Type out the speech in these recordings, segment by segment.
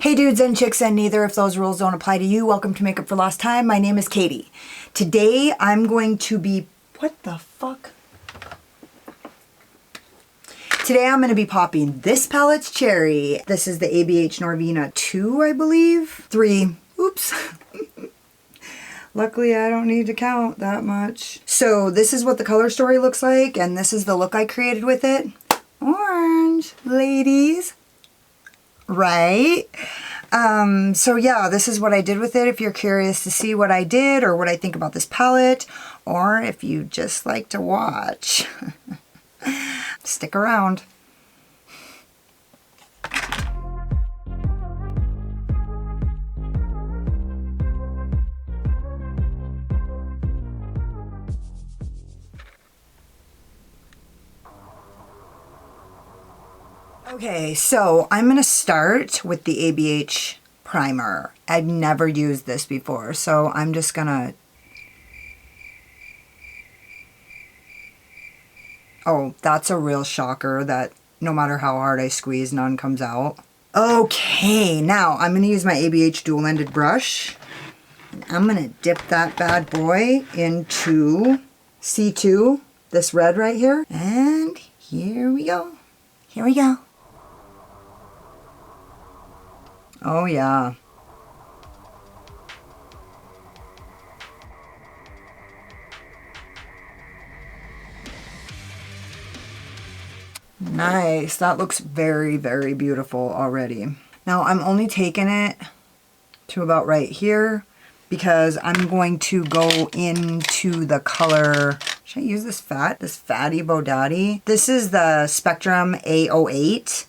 Hey dudes and chicks, and neither if those rules don't apply to you, welcome to Makeup for Lost Time. My name is Katie. Today I'm going to be, what the fuck? Today I'm going to be popping this palette's cherry. This is the ABH Norvina 2, I believe. 3. Oops. Luckily I don't need to count that much. So this is what the color story looks like, and this is the look I created with it. Orange, ladies. Right? So yeah, this is what I did with it. If you're curious to see what I did or what I think about this palette, or if you just like to watch, stick around. Okay, so I'm going to start with the ABH primer. I've never used this before, so I'm just going to... Oh, that's a real shocker that no matter how hard I squeeze, none comes out. Okay, now I'm going to use my ABH Dual Ended brush. I'm going to dip that bad boy into C2, this red right here. And here we go. Here we go. Oh yeah. Nice. That looks very, very beautiful already. Now I'm only taking it to about right here because I'm going to go into the color. Should I use this fatty bodati? This is the Spectrum A08.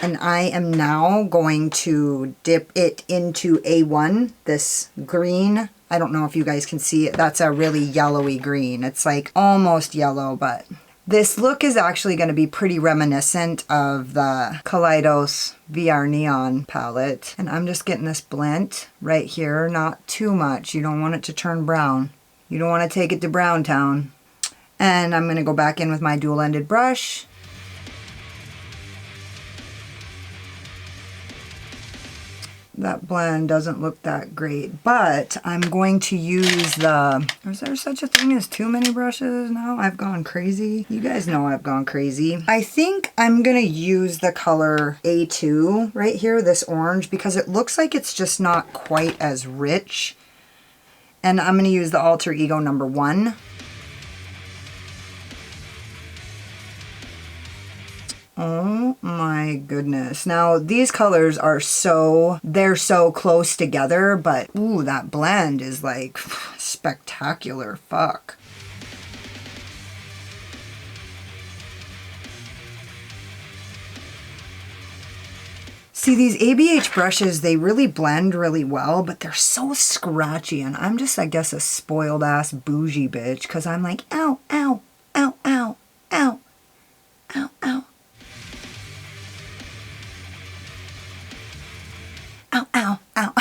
And I am now going to dip it into A1, this green. I don't know if you guys can see it. That's a really yellowy green. It's like almost yellow, but this look is actually going to be pretty reminiscent of the Kaleidos VR Neon palette. And I'm just getting this blend right here, not too much. You don't want it to turn brown. You don't want to take it to Brown Town. And I'm going to go back in with my dual ended brush. That blend doesn't look that great, but I'm going to use the... Is there such a thing as too many brushes now? I've gone crazy. You guys know I've gone crazy. I think I'm going to use the color A2 right here, this orange, because it looks like it's just not quite as rich. And I'm going to use the Alter Ego number 1. Oh my goodness. Now these colors are they're so close together, but ooh, that blend is like spectacular. Fuck. See, these ABH brushes, they really blend really well, but they're so scratchy, and I'm just, I guess, a spoiled ass bougie bitch, because I'm like, ow, ow, ow, ow, ow, ow, ow. Ow, ow, ow,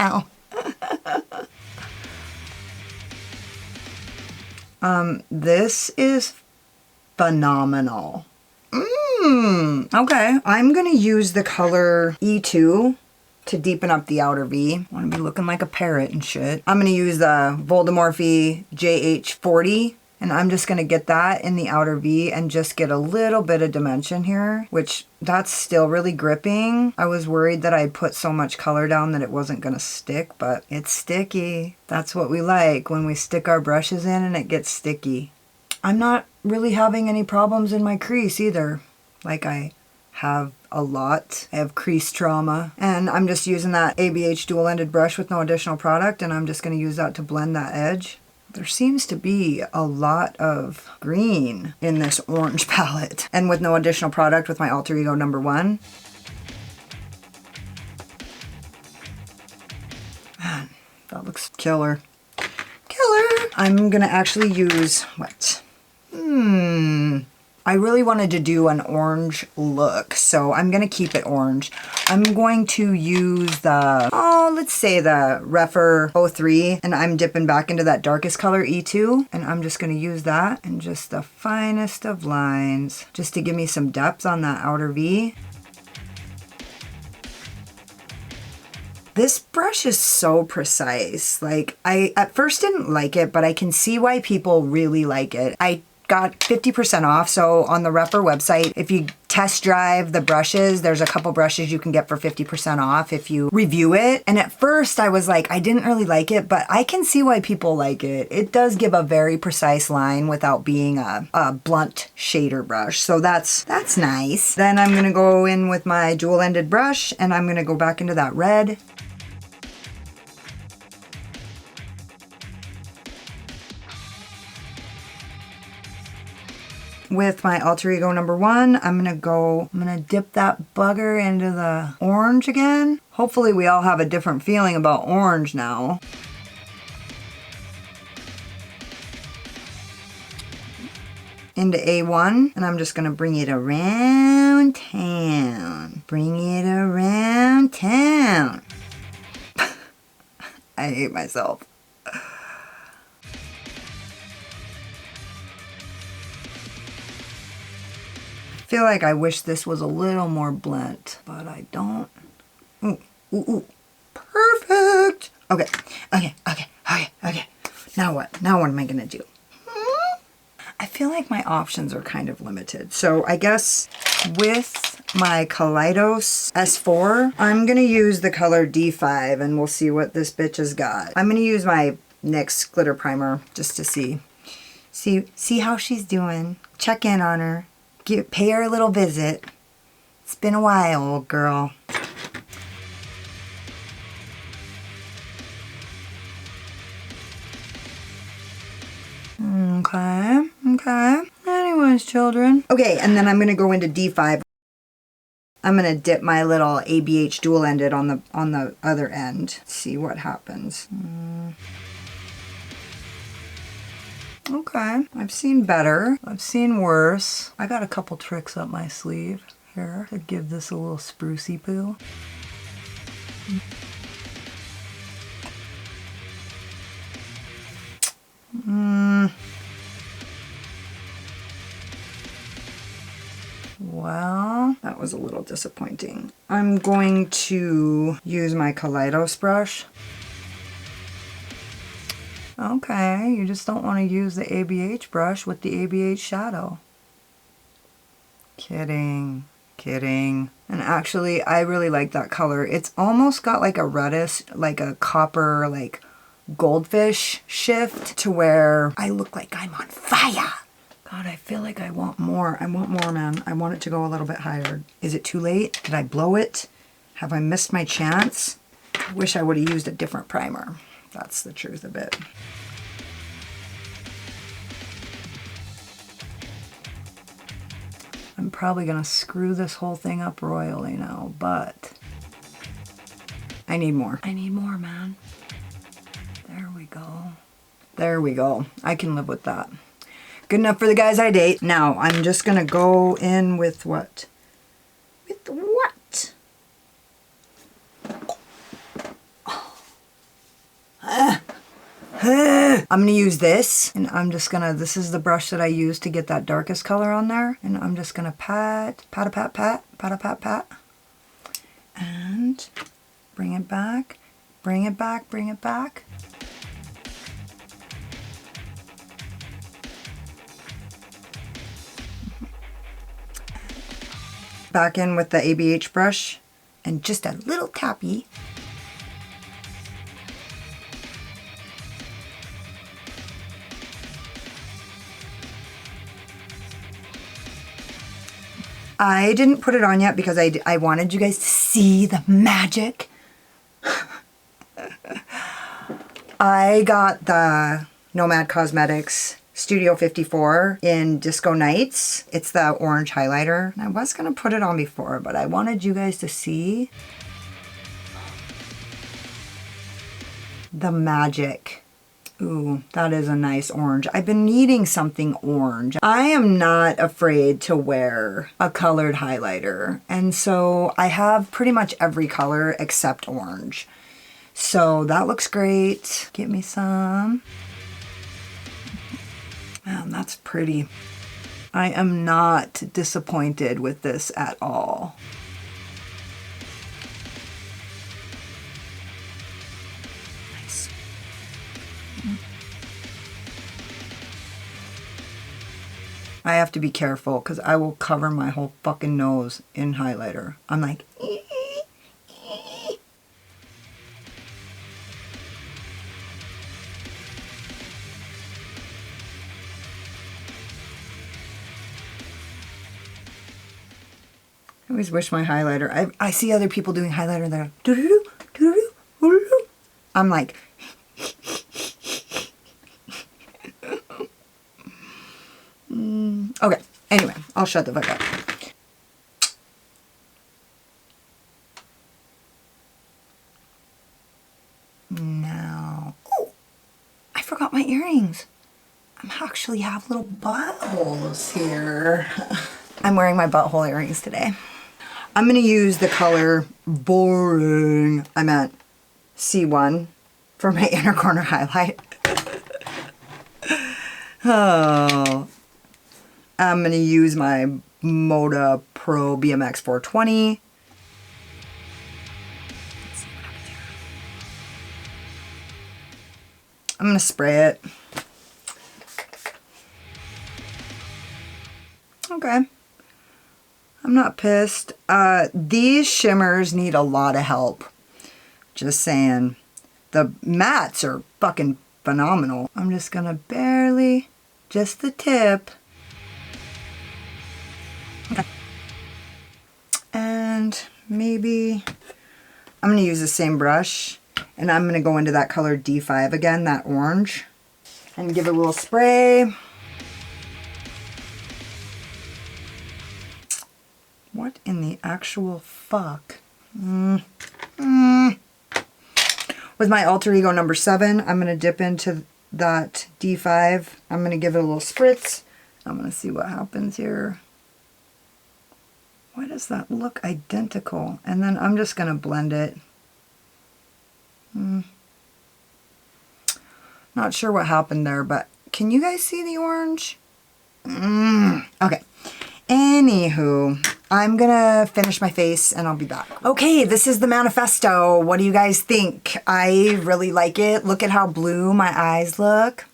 ow, ow. This is phenomenal. Okay, I'm gonna use the color E2 to deepen up the outer V. I wanna be looking like a parrot and shit. I'm gonna use the VoldeMorphe JH40. And I'm just going to get that in the outer V and just get a little bit of dimension here, which that's still really gripping. I was worried that I put so much color down that it wasn't going to stick, but it's sticky. That's what we like, when we stick our brushes in and it gets sticky. I'm not really having any problems in my crease either. Like I have a lot. I have crease trauma. And I'm just using that ABH Dual Ended brush with no additional product, and I'm just going to use that to blend that edge. There seems to be a lot of green in this orange palette. And with no additional product with my Alter Ego number 1. Man, that looks killer. Killer! I'm gonna actually use, what? I really wanted to do an orange look, so I'm going to keep it orange. I'm going to use the, let's say the Rephr 03, and I'm dipping back into that darkest color E2, and I'm just going to use that and just the finest of lines, just to give me some depth on that outer V. This brush is so precise. Like, I at first didn't like it, but I can see why people really like it. I got 50% off, so on the Rephr website, if you test drive the brushes, there's a couple brushes you can get for 50% off if you review it. And at first I was like, I didn't really like it, but I can see why people like it. It does give a very precise line without being a blunt shader brush. So that's nice. Then I'm gonna go in with my dual ended brush and I'm gonna go back into that red. With my alter ego number 1, I'm gonna dip that bugger into the orange again. Hopefully we all have a different feeling about orange now. Into A1, and I'm just gonna bring it around town. Bring it around town. I hate myself. I feel like I wish this was a little more blent, but I don't. Ooh, ooh, ooh. Perfect. Okay, okay, okay, okay, okay. Now what? Now what am I gonna do? I feel like my options are kind of limited. So I guess with my Kaleidos S4, I'm gonna use the color D5 and we'll see what this bitch has got. I'm gonna use my NYX glitter primer just to see how she's doing. Check in on her. Pay her a little visit. It's been a while, old girl. Okay, okay. Anyways, children. Okay, and then I'm gonna go into D5. I'm gonna dip my little ABH Dual Ended on the other end. See what happens. Okay, I've seen better. I've seen worse. I got a couple tricks up my sleeve here to give this a little sprucey poo. Well, that was a little disappointing. I'm going to use my Kaleidos brush. Okay, you just don't want to use the ABH brush with the ABH shadow. Kidding, kidding. And actually, I really like that color. It's almost got like a reddish, like a copper, like goldfish shift to where I look like I'm on fire. God, I feel like I want more. I want more, man. I want it to go a little bit higher. Is it too late? Did I blow it? Have I missed my chance? I wish I would have used a different primer. That's the truth of it. I'm probably gonna screw this whole thing up royally now, but I need more. I need more, man. There we go. There we go. I can live with that. Good enough for the guys I date. Now, I'm just gonna go in with what? With what? I'm gonna use this, and I'm just gonna, this is the brush that I use to get that darkest color on there, and I'm just gonna pat, pat, and bring it back, bring it back, bring it back. Back in with the ABH brush, and just a little tappy. I didn't put it on yet because I wanted you guys to see the magic. I got the Nomad Cosmetics Studio 54 in Disco Nights. It's the orange highlighter. I was gonna put it on before, but I wanted you guys to see the magic. Ooh, that is a nice orange. I've been needing something orange. I am not afraid to wear a colored highlighter. And so I have pretty much every color except orange. So that looks great. Get me some. Man, that's pretty. I am not disappointed with this at all. I have to be careful because I will cover my whole fucking nose in highlighter. I'm like, I always wish my highlighter, I see other people doing highlighter and they're like, doo-doo-doo, doo-doo-doo, doo-doo-doo. I'm like, okay, anyway, I'll shut the fuck up. Now, oh, I forgot my earrings. I actually have little buttholes here. I'm wearing my butthole earrings today. I'm going to use the color Boring, I meant C1 for my inner corner highlight. Oh, I'm going to use my Moda Pro BMX 420. I'm going to spray it. Okay. I'm not pissed. These shimmers need a lot of help. Just saying. The mattes are fucking phenomenal. I'm just gonna barely, just the tip. Okay. And maybe I'm gonna use the same brush and I'm gonna go into that color D5 again, that orange, and give it a little spray. What in the actual fuck? With my alter ego number 7, I'm going to dip into that D5. I'm going to give it a little spritz. I'm going to see what happens here. Why does that look identical? And then I'm just going to blend it. Not sure what happened there, but can you guys see the orange? Okay. Anywho, I'm gonna finish my face and I'll be back. Okay, this is the manifesto. What do you guys think? I really like it. Look at how blue my eyes look.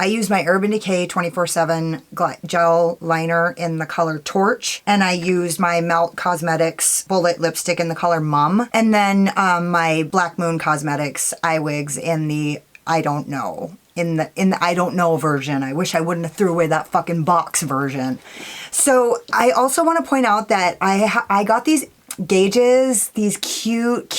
I use my Urban Decay 24/7 gel liner in the color Torch, and I used my Melt Cosmetics bullet lipstick in the color Mum, and then my Black Moon Cosmetics eye wigs in the I Don't Know. In the I Don't Know version. I wish I wouldn't have threw away that fucking box version. So I also want to point out that I got these gauges, these cute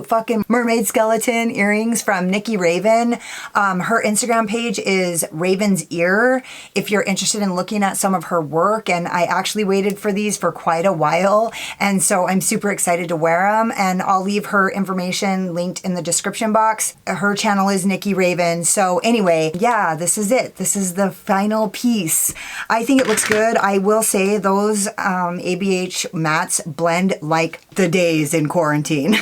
fucking mermaid skeleton earrings from Nikki Raven. Her Instagram page is Raven's Ear if you're interested in looking at some of her work, and I actually waited for these for quite a while, and so I'm super excited to wear them, and I'll leave her information linked in the description box. Her channel is Nikki Raven. So anyway, yeah, this is it. This is the final piece. I think it looks good. I will say those ABH mattes blend like the days in quarantine.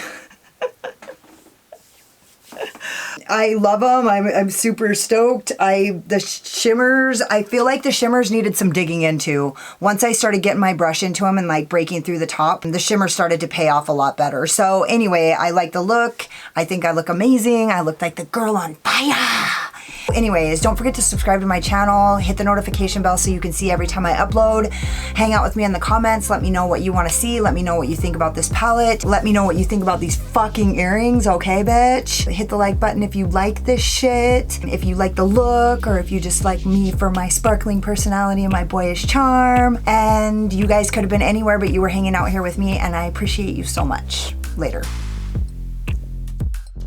I love them. I'm super stoked. The shimmers, I feel like the shimmers needed some digging into. Once I started getting my brush into them and like breaking through the top, the shimmer started to pay off a lot better. So anyway, I like the look. I think I look amazing. I look like the girl on fire. Anyways, don't forget to subscribe to my channel, hit the notification bell so you can see every time I upload. Hang out with me in the comments. Let me know what you want to see. Let me know what you think about this palette. Let me know what you think about these fucking earrings, okay, bitch? Hit the like button if you like this shit, if you like the look, or if you just like me for my sparkling personality and my boyish charm. And you guys could have been anywhere, but you were hanging out here with me, and I appreciate you so much. Later.